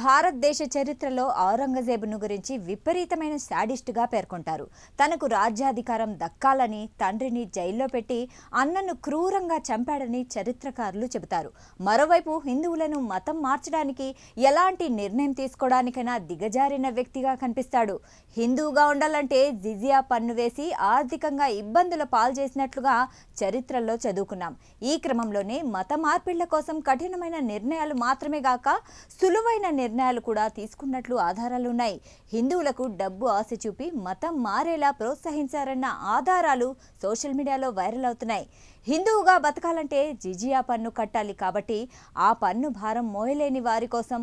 భారతదేశ చరిత్రలో ఔరంగజేబును గురించి విపరీతమైన శాడిస్టుగా పేర్కొంటారు. తనకు రాజ్యాధికారం దక్కాలని తండ్రిని జైల్లో పెట్టి అన్నను క్రూరంగా చంపాడని చరిత్రకారులు చెబుతారు. మరోవైపు హిందువులను మతం మార్చడానికి ఎలాంటి నిర్ణయం తీసుకోవడానికైనా దిగజారిన వ్యక్తిగా కనిపిస్తాడు. హిందువుగా ఉండాలంటే జిజియా పన్ను వేసి ఆర్థికంగా ఇబ్బందుల పాల్చేసినట్లుగా చరిత్రలో చదువుకున్నాం. ఈ క్రమంలోనే మత మార్పిళ్ల కోసం కఠినమైన నిర్ణయాలు మాత్రమే గాక సులువైన నిర్ణయాలు కూడా తీసుకున్నట్లు ఆధారాలున్నాయి. హిందువులకు డబ్బు ఆశ చూపి మతం మారేలా ప్రోత్సహించారన్న ఆధారాలు సోషల్ మీడియాలో వైరల్ అవుతున్నాయి. హిందువుగా బతకాలంటే జిజియా పన్ను కట్టాలి కాబట్టి ఆ పన్ను భారం మోయలేని వారి కోసం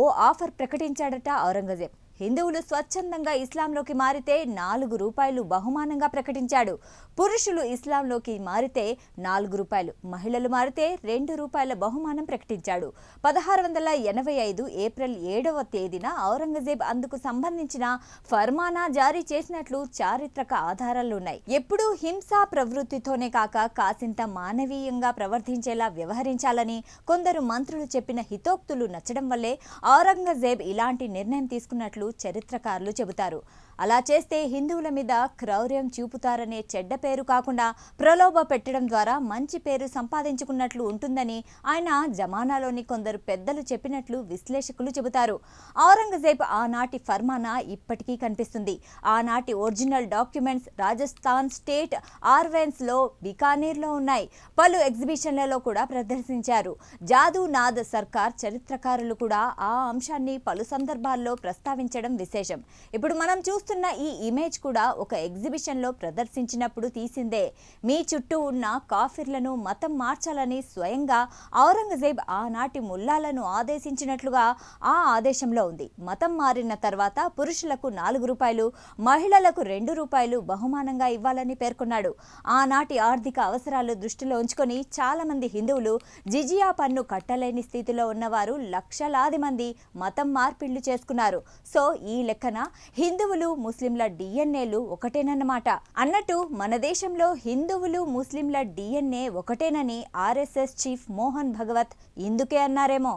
ఓ ఆఫర్ ప్రకటించాడట ఔరంగజేబ్. హిందువులు స్వచ్ఛందంగా ఇస్లాంలోకి మారితే ₹4 బహుమానంగా ప్రకటించాడు. పురుషులు ఇస్లాంలోకి మారితే ₹4, మహిళలు మారితే ₹2 బహుమానం ప్రకటించాడు. 1685 ఏప్రిల్ 7వ తేదీన ఔరంగజేబ్ అందుకు సంబంధించిన ఫర్మానా జారీ చేసినట్లు చారిత్రక ఆధారాలున్నాయి. ఎప్పుడూ హింసా ప్రవృత్తితోనే కాక కాసింత మానవీయంగా ప్రవర్తించేలా వ్యవహరించాలని కొందరు మంత్రులు చెప్పిన హితోక్తులు నచ్చడం వల్లే ఔరంగజేబ్ ఇలాంటి నిర్ణయం తీసుకున్నట్లు చరిత్రకారులు చెబుతారు. అలా చేస్తే హిందువుల మీద క్రౌర్యం చూపుతారనే చెడ్డ పేరు కాకుండా ప్రలోభ పెట్టడం ద్వారా మంచి పేరు సంపాదించుకున్నట్లు ఉంటుందని ఆయన జమానాలోని కొందరు పెద్దలు చెప్పినట్లు విశ్లేషకులు చెబుతారు. ఔరంగజేబ్ ఆనాటి ఫర్మానా ఇప్పటికీ కనిపిస్తుంది. ఆనాటి ఒరిజినల్ డాక్యుమెంట్స్ రాజస్థాన్ స్టేట్ ఆర్వెన్స్లో, బికానీర్లో ఉన్నాయి. పలు ఎగ్జిబిషన్లలో కూడా ప్రదర్శించారు. జాదూ నాద్ సర్కార్ చరిత్రకారులు కూడా ఆ అంశాన్ని పలు సందర్భాల్లో ప్రస్తావించడం విశేషం. ఇప్పుడు మనం చూస్తున్న ఈ ఇమేజ్ కూడా ఒక ఎగ్జిబిషన్లో ప్రదర్శించినప్పుడు తీసిందే. మీ చుట్టూ ఉన్న కాఫిర్లను మతం మార్చాలని స్వయంగా ఔరంగజేబ్ ఆనాటి ముల్లాలను ఆదేశించినట్లుగా ఆ ఆదేశంలో ఉంది. మతం మారిన తర్వాత పురుషులకు ₹4, మహిళలకు ₹2 బహుమానంగా ఇవ్వాలని పేర్కొన్నాడు. ఆనాటి ఆర్థిక అవసరాలు దృష్టిలో ఉంచుకొని చాలా మంది హిందువులు జిజియా పన్ను కట్టలేని స్థితిలో ఉన్నవారు లక్షలాది మంది మతం మార్పిళ్లు చేసుకున్నారు. సో ఈ లెక్కన హిందువులు ముస్లింల డిఎన్ఏలు ఒకటేనన్నమాట. అన్నట్టు మన దేశంలో హిందువులు ముస్లింల DNA ఒకటేనని RSS chief Mohan Bhagwat ఇందుకే అన్నారేమో.